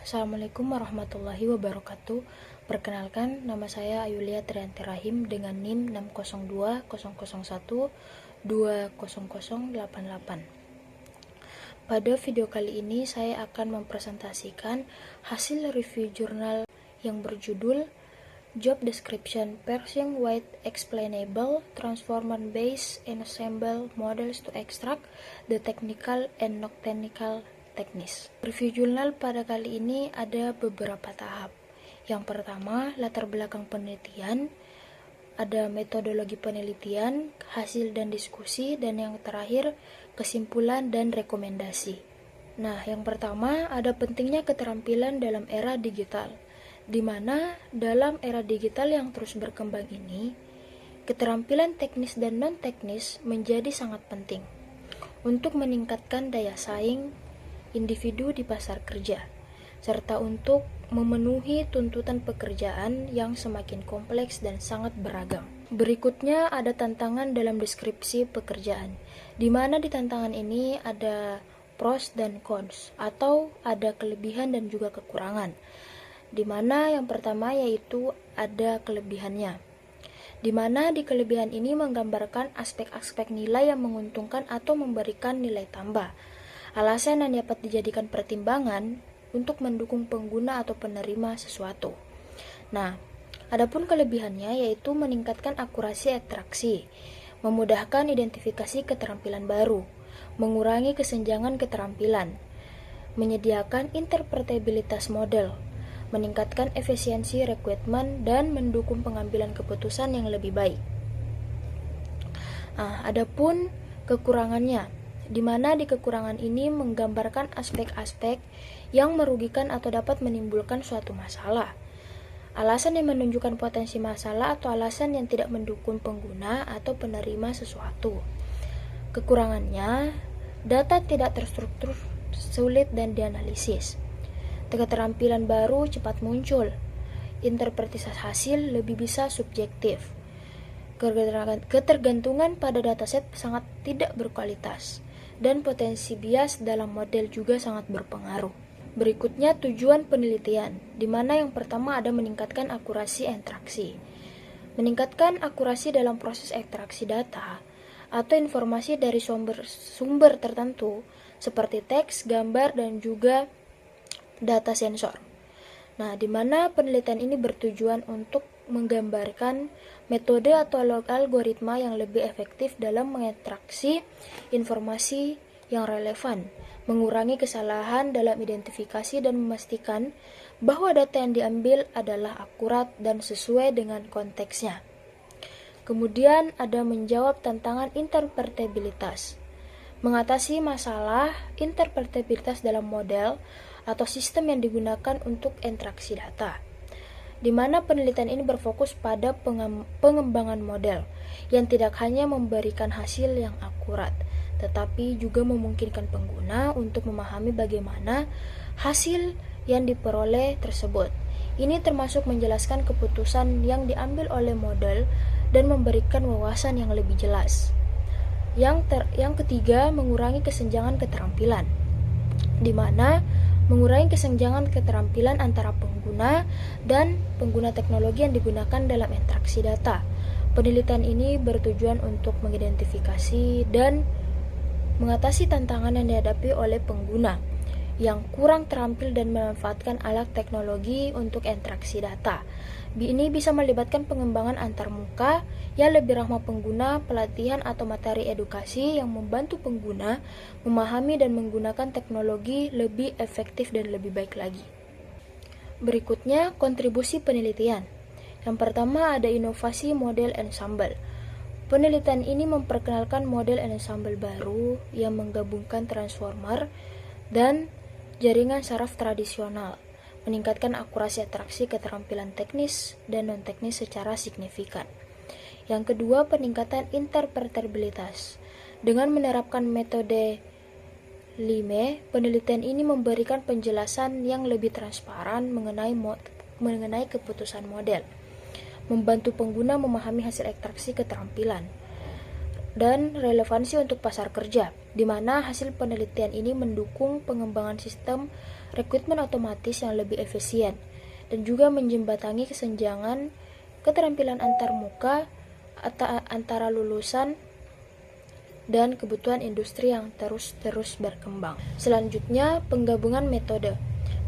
Assalamualaikum warahmatullahi wabarakatuh. Perkenalkan, nama saya Ayulia Trianti Rahim dengan NIM 60200120088. Pada video kali ini saya akan mempresentasikan hasil review jurnal yang berjudul Job Description Parsing Wide Explainable Transformer Based Ensemble Models to Extract the Technical and Non-Technical Teknis. Review jurnal pada kali ini ada beberapa tahap. Yang pertama, latar belakang penelitian, ada metodologi penelitian, hasil dan diskusi, dan yang terakhir, kesimpulan dan rekomendasi. Nah, yang pertama, ada pentingnya keterampilan dalam era digital, di mana dalam era digital yang terus berkembang ini, keterampilan teknis dan non-teknis menjadi sangat penting untuk meningkatkan daya saing individu di pasar kerja, serta untuk memenuhi tuntutan pekerjaan yang semakin kompleks dan sangat beragam. Berikutnya ada tantangan dalam deskripsi pekerjaan, di mana di tantangan ini ada pros dan cons, atau ada kelebihan dan juga kekurangan. Di mana yang pertama yaitu ada kelebihannya, di mana di kelebihan ini menggambarkan aspek-aspek nilai yang menguntungkan atau memberikan nilai tambah, alasan yang dapat dijadikan pertimbangan untuk mendukung pengguna atau penerima sesuatu. Nah, adapun kelebihannya yaitu meningkatkan akurasi ekstraksi, memudahkan identifikasi keterampilan baru, mengurangi kesenjangan keterampilan, menyediakan interpretabilitas model, meningkatkan efisiensi rekrutmen, dan mendukung pengambilan keputusan yang lebih baik. Adapun kekurangannya, di mana di kekurangan ini menggambarkan aspek-aspek yang merugikan atau dapat menimbulkan suatu masalah, alasan yang menunjukkan potensi masalah atau alasan yang tidak mendukung pengguna atau penerima sesuatu. Kekurangannya, data tidak terstruktur, sulit dan dianalisis. Keterampilan baru cepat muncul, interpretasi hasil lebih bisa subjektif. Ketergantungan pada dataset sangat tidak berkualitas, dan potensi bias dalam model juga sangat berpengaruh. Berikutnya tujuan penelitian, di mana yang pertama ada meningkatkan akurasi ekstraksi. Meningkatkan akurasi dalam proses ekstraksi data atau informasi dari sumber tertentu seperti teks, gambar, dan juga data sensor. Nah, di mana penelitian ini bertujuan untuk menggambarkan metode atau algoritma yang lebih efektif dalam mengekstraksi informasi yang relevan, mengurangi kesalahan dalam identifikasi dan memastikan bahwa data yang diambil adalah akurat dan sesuai dengan konteksnya. Kemudian ada menjawab tantangan interpretabilitas, mengatasi masalah interpretabilitas dalam model atau sistem yang digunakan untuk ekstraksi data, di mana penelitian ini berfokus pada pengembangan model yang tidak hanya memberikan hasil yang akurat, tetapi juga memungkinkan pengguna untuk memahami bagaimana hasil yang diperoleh tersebut. Ini termasuk menjelaskan keputusan yang diambil oleh model dan memberikan wawasan yang lebih jelas. Yang ketiga, mengurangi kesenjangan keterampilan, di mana mengurangi kesenjangan keterampilan antara pengguna dan pengguna teknologi yang digunakan dalam ekstraksi data. Penelitian ini bertujuan untuk mengidentifikasi dan mengatasi tantangan yang dihadapi oleh pengguna yang kurang terampil dan memanfaatkan alat teknologi untuk ekstraksi data. Ini bisa melibatkan pengembangan antarmuka yang lebih ramah pengguna, pelatihan atau materi edukasi yang membantu pengguna memahami dan menggunakan teknologi lebih efektif dan lebih baik lagi. Berikutnya, kontribusi penelitian. Yang pertama ada inovasi model ensemble. Penelitian ini memperkenalkan model ensemble baru yang menggabungkan transformer dan jaringan saraf tradisional, meningkatkan akurasi ekstraksi keterampilan teknis dan non-teknis secara signifikan. Yang kedua, peningkatan interpretabilitas. Dengan menerapkan metode LIME, penelitian ini memberikan penjelasan yang lebih transparan mengenai keputusan model, membantu pengguna memahami hasil ekstraksi keterampilan, dan relevansi untuk pasar kerja, di mana hasil penelitian ini mendukung pengembangan sistem rekrutmen otomatis yang lebih efisien, dan juga menjembatani kesenjangan keterampilan antarmuka antara lulusan dan kebutuhan industri yang terus-terus berkembang. Selanjutnya, penggabungan metode.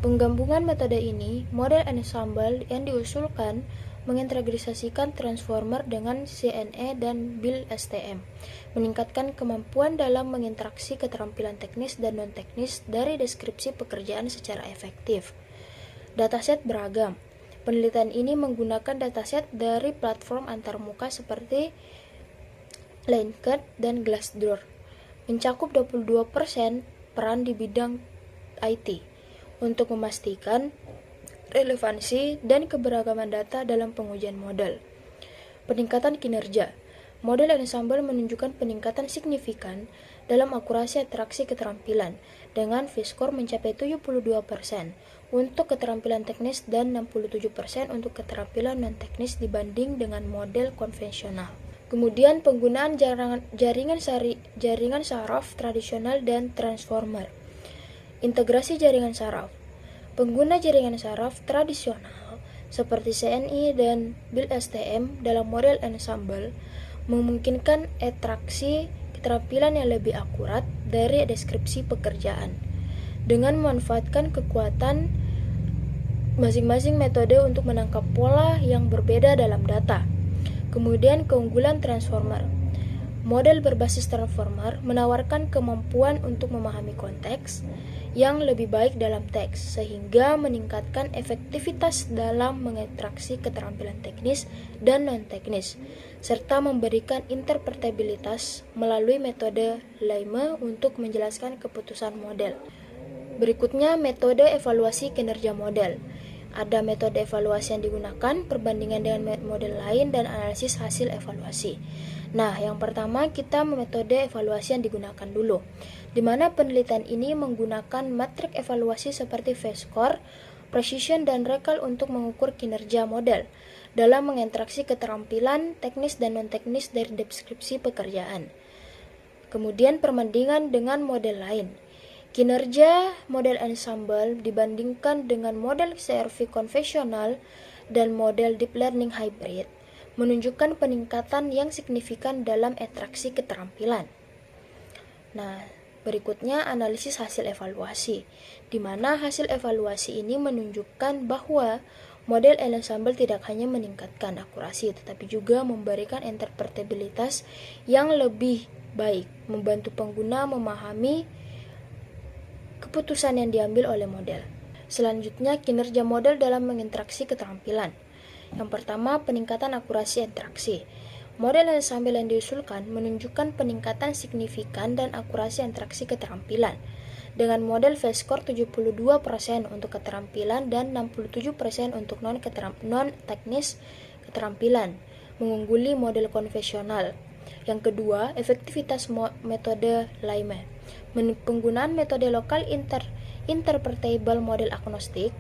Penggabungan metode ini, model ensemble yang diusulkan mengintegrasikan transformer dengan CNE dan build STM, meningkatkan kemampuan dalam menginteraksi keterampilan teknis dan non-teknis dari deskripsi pekerjaan secara efektif. Dataset beragam. Penelitian ini menggunakan dataset dari platform antarmuka seperti Linkerd dan Glassdoor, mencakup 22% peran di bidang IT untuk memastikan relevansi dan keberagaman data dalam pengujian model. Peningkatan kinerja. Model ensemble menunjukkan peningkatan signifikan dalam akurasi interaksi keterampilan dengan V-score mencapai 72% untuk keterampilan teknis dan 67% untuk keterampilan non-teknis dibanding dengan model konvensional. Kemudian penggunaan jaringan saraf tradisional dan transformer. Integrasi jaringan saraf. Pengguna jaringan saraf tradisional seperti CNI dan build STM dalam model ensemble memungkinkan ekstraksi keterampilan yang lebih akurat dari deskripsi pekerjaan dengan memanfaatkan kekuatan masing-masing metode untuk menangkap pola yang berbeda dalam data. Kemudian keunggulan transformer. Model berbasis transformer menawarkan kemampuan untuk memahami konteks yang lebih baik dalam teks, sehingga meningkatkan efektivitas dalam mengekstraksi keterampilan teknis dan non-teknis, serta memberikan interpretabilitas melalui metode Lemme untuk menjelaskan keputusan model. Berikutnya, metode evaluasi kinerja model. Ada metode evaluasi yang digunakan, perbandingan dengan model lain, dan analisis hasil evaluasi. Nah, yang pertama kita metode evaluasi yang digunakan dulu, di mana penelitian ini menggunakan metrik evaluasi seperti V-score, precision, dan recall untuk mengukur kinerja model dalam menginteraksi keterampilan teknis dan non-teknis dari deskripsi pekerjaan. Kemudian perbandingan dengan model lain. Kinerja model ensemble dibandingkan dengan model CRV konvensional dan model deep learning hybrid menunjukkan peningkatan yang signifikan dalam ekstraksi keterampilan. Nah, berikutnya analisis hasil evaluasi, di mana hasil evaluasi ini menunjukkan bahwa model ensemble tidak hanya meningkatkan akurasi, tetapi juga memberikan interpretabilitas yang lebih baik, membantu pengguna memahami keputusan yang diambil oleh model. Selanjutnya, kinerja model dalam menginteraksi keterampilan. Yang pertama, peningkatan akurasi interaksi. Model ensemble yang diusulkan menunjukkan peningkatan signifikan dan akurasi interaksi keterampilan dengan model V-score 72% untuk keterampilan dan 67% untuk non-teknis keterampilan, mengungguli model konvensional. Yang kedua, efektivitas metode Lemme. Penggunaan metode lokal interpretable model agnostic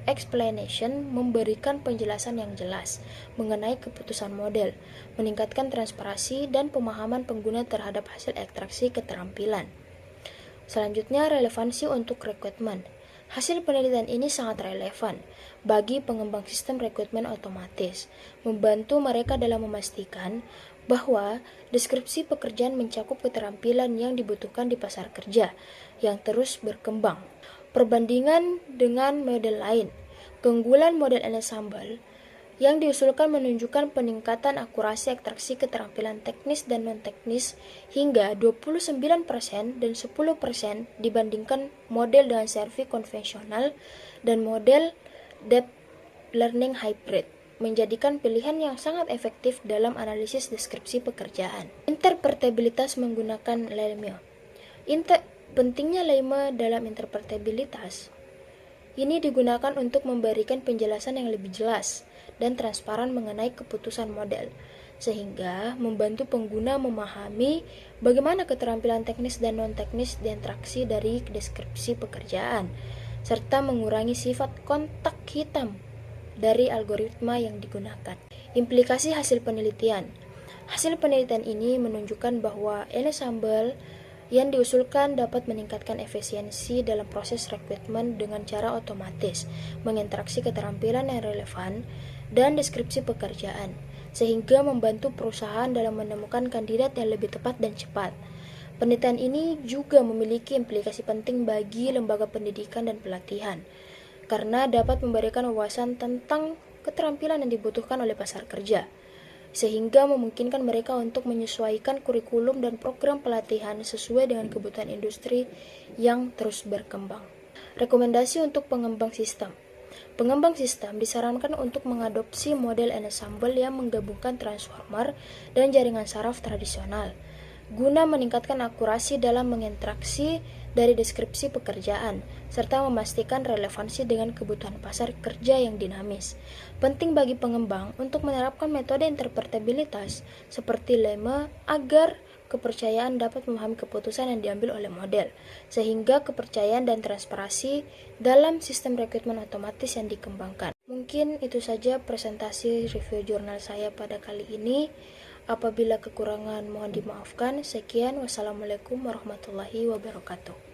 explanation memberikan penjelasan yang jelas mengenai keputusan model, meningkatkan transparansi dan pemahaman pengguna terhadap hasil ekstraksi keterampilan. Selanjutnya, relevansi untuk rekrutmen. Hasil penelitian ini sangat relevan bagi pengembang sistem rekrutmen otomatis, membantu mereka dalam memastikan bahwa deskripsi pekerjaan mencakup keterampilan yang dibutuhkan di pasar kerja yang terus berkembang. Perbandingan dengan model lain. Keunggulan model ensemble yang diusulkan menunjukkan peningkatan akurasi ekstraksi keterampilan teknis dan non-teknis hingga 29% dan 10% dibandingkan model dengan CRV konvensional dan model deep learning hybrid, menjadikan pilihan yang sangat efektif dalam analisis deskripsi pekerjaan. Interpretabilitas menggunakan Lemme. Pentingnya Lemme dalam interpretabilitas ini digunakan untuk memberikan penjelasan yang lebih jelas dan transparan mengenai keputusan model, sehingga membantu pengguna memahami bagaimana keterampilan teknis dan non-teknis diinteraksi dari deskripsi pekerjaan, serta mengurangi sifat kontak hitam dari algoritma yang digunakan. Implikasi hasil penelitian. Hasil penelitian ini menunjukkan bahwa ensemble yang diusulkan dapat meningkatkan efisiensi dalam proses rekrutmen dengan cara otomatis, menginteraksi keterampilan yang relevan, dan deskripsi pekerjaan, sehingga membantu perusahaan dalam menemukan kandidat yang lebih tepat dan cepat. Penelitian ini juga memiliki implikasi penting bagi lembaga pendidikan dan pelatihan, karena dapat memberikan wawasan tentang keterampilan yang dibutuhkan oleh pasar kerja, sehingga memungkinkan mereka untuk menyesuaikan kurikulum dan program pelatihan sesuai dengan kebutuhan industri yang terus berkembang. Rekomendasi untuk pengembang sistem. Pengembang sistem disarankan untuk mengadopsi model ensemble yang menggabungkan transformer dan jaringan saraf tradisional, guna meningkatkan akurasi dalam menginteraksi dari deskripsi pekerjaan, serta memastikan relevansi dengan kebutuhan pasar kerja yang dinamis. Penting bagi pengembang untuk menerapkan metode interpretabilitas seperti lemme agar kepercayaan dapat memahami keputusan yang diambil oleh model, sehingga kepercayaan dan transparansi dalam sistem rekrutmen otomatis yang dikembangkan. Mungkin itu saja presentasi review jurnal saya pada kali ini. Apabila kekurangan mohon dimaafkan. Sekian, wassalamualaikum warahmatullahi wabarakatuh.